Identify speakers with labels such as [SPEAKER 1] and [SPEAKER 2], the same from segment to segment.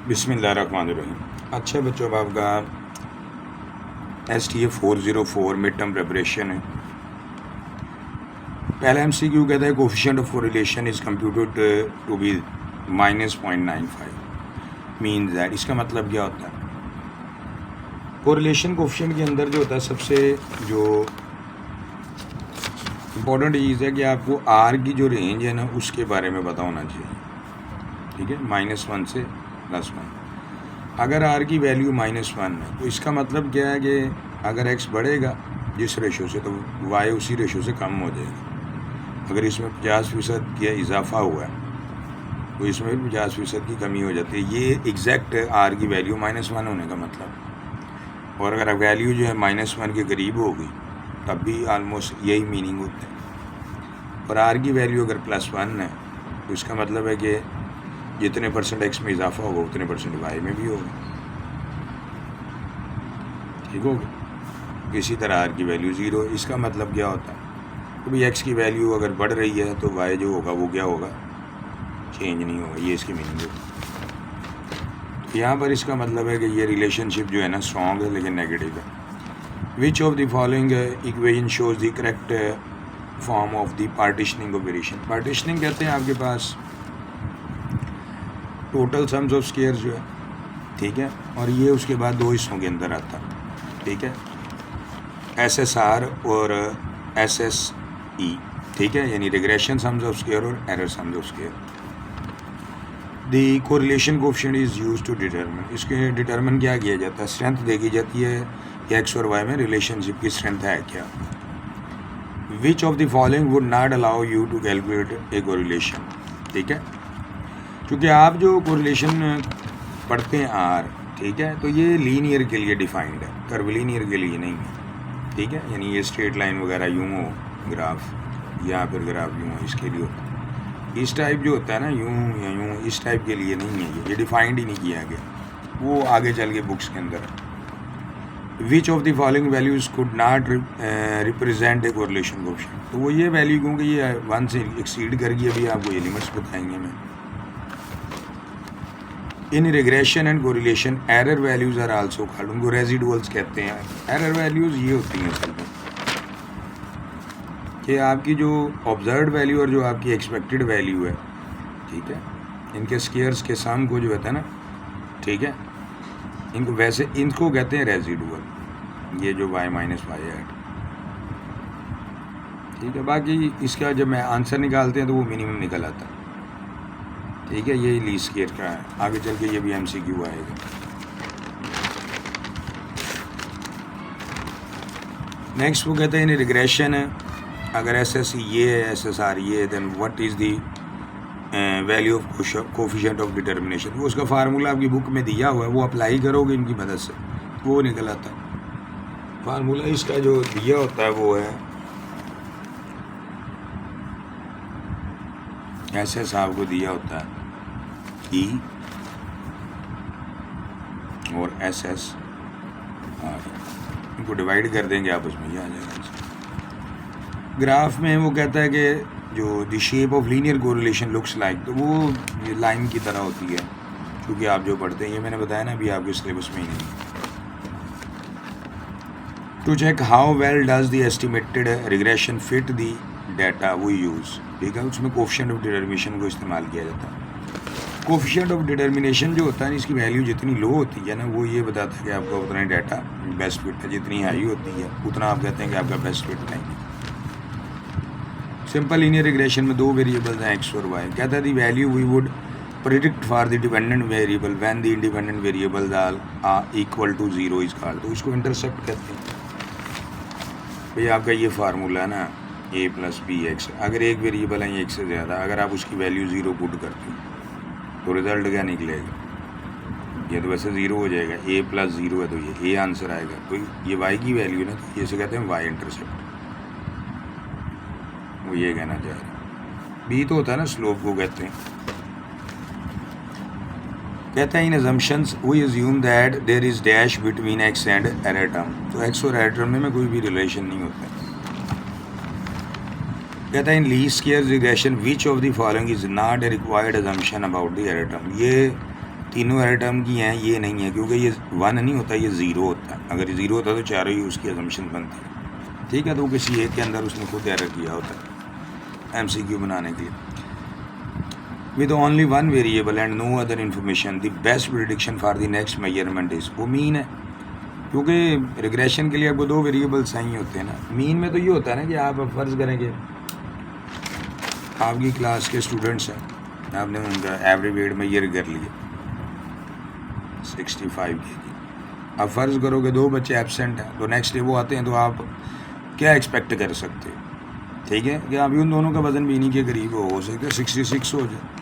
[SPEAKER 1] बिस्मिल्लाहिर्रहमानिर्रहीम। अच्छा बच्चों, अब आपका STA 404 मिड टर्म प्रिपरेशन है। पहला MCQ कहता है coefficient of correlation is computed to be -0.95 means that. इसका मतलब क्या होता है? कोरिलेशन कोफिशिएंट के अंदर जो होता है, सबसे जो इम्पोर्टेंट चीज़ है कि आपको R की जो रेंज है ना, उसके बारे में पता होना चाहिए। ठीक है, -1 से +1। अगर R की वैल्यू -1 है तो इसका मतलब क्या है कि अगर X बढ़ेगा जिस रेशो से, तो Y उसी रेशो से कम हो जाएगा। अगर इसमें 50% का इजाफा हुआ है तो इसमें भी 50% की कमी हो जाती है। ये एग्जैक्ट है R की वैल्यू -1 होने का मतलब। और अगर वैल्यू जो है -1 के करीब होगी तब भी आलमोस्ट यही मीनिंग होता है। और R की वैल्यू अगर +1 है तो इसका मतलब है कि जितने % X में इजाफा होगा उतने % Y में भी होगा। ठीक होगा। इसी तरह R की वैल्यू 0, इसका मतलब क्या होता है? तो भाई X की वैल्यू अगर बढ़ रही है तो Y जो होगा वो क्या होगा? चेंज नहीं होगा। ये इसकी मीनिंग है। यहाँ पर इसका मतलब है कि ये रिलेशनशिप जो है ना स्ट्रॉन्ग है लेकिन नेगेटिव है। विच of the following equation shows the correct form of the partitioning operation. Partitioning कहते हैं आपके पास टोटल सम्स ऑफ स्क्वायर्स जो है, ठीक है, और ये उसके बाद दो हिस्सों के अंदर आता है। ठीक है, SSR और SSE, ठीक है, यानी रिग्रेशन सम्स ऑफ स्क्वायर और error sums of square. The correlation coefficient is used to determine. इसके डिटरमिन क्या किया जाता है? स्ट्रेंथ देखी जाती है कि X और Y में रिलेशनशिप की स्ट्रेंथ है क्या। Which of the following would not allow you to calculate a correlation. ठीक है, क्योंकि आप जो कोरिलेशन पढ़ते हैं R, ठीक है, तो ये लीनियर के लिए डिफाइंड है, कर्वलीनियर के लिए नहीं है। ठीक है, यानी ये स्ट्रेट लाइन वगैरह यूँ हो ग्राफ, या फिर ग्राफ यूँ हो, इसके लिए होता है। इस टाइप जो होता है ना, यूँ या यूँ, इस टाइप के लिए नहीं है। ये डिफाइंड ही नहीं किया गया, वो आगे चल के बुक्स के अंदर। विच of the following values could not represent a correlation coefficient. तो वो ये वैल्यू, क्योंकि ये 1 से एक्सीड कर गई, अभी आपको ये लिमिट्स बताएंगे मैं। In regression and correlation error values are also called, उनको रेजिडुअल्स कहते हैं। एरर वैल्यूज़ ये होती हैं असल में कि आपकी जो ऑब्जर्व्ड वैल्यू और जो आपकी एक्सपेक्टेड वैल्यू है, ठीक है, इनके स्क्वायर्स के सम को जो होता है ना, ठीक है, इनको वैसे इनको कहते हैं रेजिडुअल, ये जो y - y ऐड। ठीक है, बाकी इसका जब मैं आंसर निकालते हैं तो वो मिनिमम निकल आता है। ठीक है, ये लीस्ट स्क्वायर का है। आगे चल के ये भी MCQ आएगा। नेक्स्ट वो कहते हैं इन रिग्रेशन है, अगर SSE ये है, SSR ये है, then what is the value of coefficient of determination. वो उसका फार्मूला आपकी बुक में दिया हुआ है, वो अप्लाई करोगे इनकी मदद से वो निकल आता है। फार्मूला इसका जो दिया होता है वो है SS आपको दिया होता है E और SSR, इनको डिवाइड कर देंगे आपस में, ये आ जाएगा। ग्राफ में वो कहता है कि जो the shape of linear correlation looks like, तो वो लाइन की तरह होती है, क्योंकि आप जो पढ़ते हैं, ये मैंने बताया ना अभी, आपके सिलेबस में ही नहीं है। To check how well does the estimated regression fit the data वो यूज़, ठीक है, उसमें कोफिशिएंट ऑफ डिटर्मिनेशन को इस्तेमाल किया जाता है। कोफिशिएंट ऑफ डिटर्मिनेशन जो होता है, इसकी वैल्यू जितनी लो होती है ना, वो ये बताता है कि आपका उतना ही डाटा बेस्ट फिट है। जितनी हाई होती है उतना आप कहते हैं कि आपका बेस्ट फिट नहीं है। सिंपल लीनियर रिग्रेशन में दो वेरिएबल्स हैं X और Y। कहता है the value we would predict for the dependent variable when the independent variables are equal to 0 is called, तो इसको इंटरसेप्ट कहते हैं। भाई आपका ये फार्मूला है ना, A + BX, अगर एक वेरिएबल है एक से ज़्यादा, अगर आप उसकी वैल्यू 0 पुट करते हो तो रिज़ल्ट क्या निकलेगा? ये तो वैसे 0 हो जाएगा। A + 0 है तो ये A आंसर आएगा। तो ये Y की वैल्यू ना, तो ये से कहते हैं Y इंटरसेप्ट। वो ये कहना चाह रहे हैं। B तो होता है ना स्लोप को कहते हैं। कहता है in assumptions we assume that there is dash between X and error term. तो X और एरर टर्म में कोई भी रिलेशन नहीं होता। कहता है in least square regression which of the following is not a required assumption about the error term. ये तीनों हर टर्म की हैं, ये नहीं है, क्योंकि ये 1 नहीं होता, ये 0 होता है। अगर 0 होता तो चारों ही उसकी असम्पशन बनती है, ठीक है। तो किसी एक के अंदर उसने खुद एरर किया होता है MCQ बनाने के लिए। With only 1 variable and no other information the best prediction for the next measurement is, वो मीन है, क्योंकि रिग्रेशन के लिए आपको 2 वेरिएबल्स ही होते हैं ना। मीन में तो ये होता है ना कि आप फ़र्ज़ करेंगे आपकी क्लास के स्टूडेंट्स हैं, आपने उनका एवरेज वेट मेजर कर लिया 65 kg। अब फ़र्ज़ करो कि 2 बच्चे एब्सेंट हैं, तो नेक्स्ट डे वो आते हैं, तो आप क्या एक्सपेक्ट कर सकते हो, ठीक है, कि अभी उन दोनों का वज़न भी इन्हीं के करीब हो सकता है 66 हो जाए।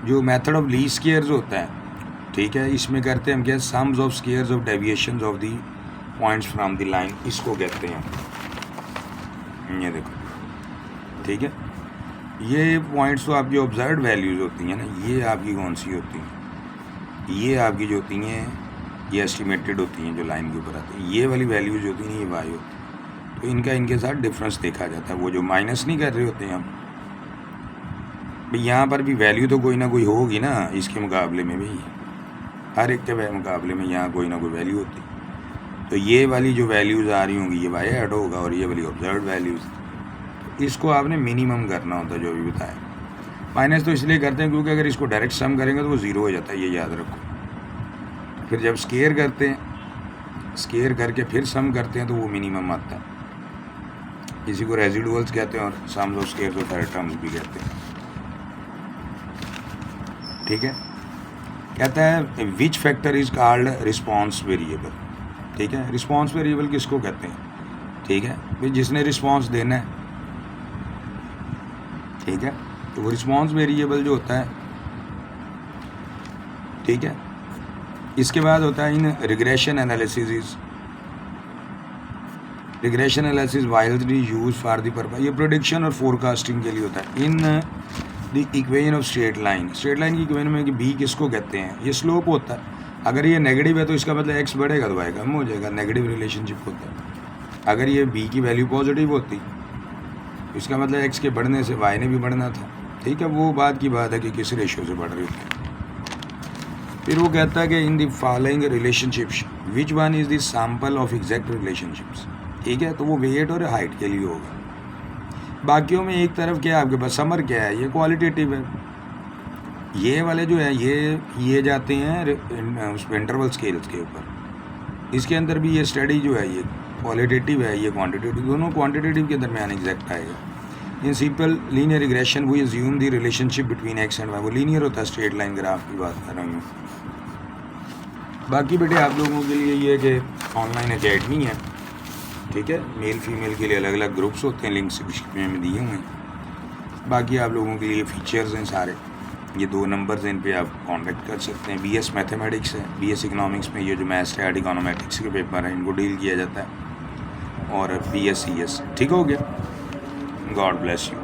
[SPEAKER 1] जो मेथड ऑफ लीस्ट स्क्वेयर्स होता है, ठीक है, इसमें करते हैं हम क्या, sums of squares of deviations of the points from the line, इसको कहते हैं। ये देखो, ठीक है, ये पॉइंट्स तो आपकी ऑब्जर्व्ड वैल्यूज़ होती हैं ना, ये आपकी कौन सी होती हैं, ये आपकी जो होती हैं ये एस्टिमेटेड होती हैं, जो लाइन के ऊपर आती हैं। ये वाली वैल्यूज़ होती हैं, ये वाई होती है, तो इनका इनके साथ डिफरेंस देखा जाता है। वो जो माइनस नहीं कर रहे होते हैं हम, भाई यहाँ पर भी वैल्यू तो कोई ना कोई होगी ना, इसके मुकाबले में भी हर एक के मुकाबले में यहाँ कोई ना कोई वैल्यू होती है। तो ये वाली जो वैल्यूज़ आ रही होंगी, ये वाई ऐड होगा, और ये वाली ऑब्जर्व्ड वैल्यूज़, तो इसको आपने मिनिमम करना होता है, जो भी बताया। माइनस तो इसलिए करते हैं क्योंकि अगर इसको डायरेक्ट सम करेंगे तो वो 0 हो जाता है, ये याद रखो। फिर जब स्केयर करते हैं, स्केयर करके फिर सम करते हैं, तो वो मिनिमम आता है। इसी को रेजिडुअल्स कहते हैं, और सम्स ऑफ स्केयर्स ऑफ हर टर्म्स भी कहते हैं, ठीक है। कहता है which factor is called response variable, ठीक है। रिस्पॉन्स वेरिएबल किसको कहते हैं, ठीक है, भाई जिसने रिस्पॉन्स देना है, ठीक है, तो वो रिस्पॉन्स वेरिएबल जो होता है, ठीक है। इसके बाद होता है in regression analysis is, regression analysis widely use for the purpose, ये प्रेडिक्शन और फोरकास्टिंग के लिए होता है। In the equation of straight line, straight line की इक्वेशन में कि बी किसको कहते हैं, ये स्लोप होता है। अगर ये नेगेटिव है तो इसका मतलब एक्स बढ़ेगा तो वाई कम हो जाएगा, नेगेटिव रिलेशनशिप होता है। अगर ये बी की वैल्यू पॉजिटिव होती, इसका मतलब एक्स के बढ़ने से वाई ने भी बढ़ना था, ठीक है। वो बात की बात है कि किस रेशियो से बढ़ रही होती है। फिर वो कहता है कि in the following relationships which one is the sample of exact relationships, ठीक है, तो वो वेट और हाइट के लिए होगा। बाकियों में एक तरफ क्या है आपके पास, समर क्या है, ये क्वालिटेटिव है। ये वाले जो है ये जाते हैं उस इंटरवल स्केल्स के ऊपर। इसके अंदर भी ये स्टडी जो है ये क्वालिटेटिव है, ये क्वांटिटेटिव, दोनों क्वांटिटेटिव के दरमियान एग्जैक्ट आएगा। In simple linear regression we assume the relationship between X and Y, वो लीनियर होता है, स्ट्रेट लाइन ग्राफ की बात कर रहा हूँ। बाकी बेटे आप लोगों के लिए ये कि ऑनलाइन अकेडमी है, ठीक है, मेल फीमेल के लिए अलग अलग ग्रुप्स होते हैं, लिंक्स डिस्क्रिप्शन में दिए हुए हैं। बाकी आप लोगों के लिए फीचर्स हैं सारे, ये 2 नंबर्स हैं, इन पे आप कांटेक्ट कर सकते हैं। BS मैथमेटिक्स है, BS इकोनॉमिक्स में ये जो मैथ्स है, इकोनॉमेटिक्स के पेपर हैं, इनको डील किया जाता है, और BS CS, ठीक हो गया। God bless you.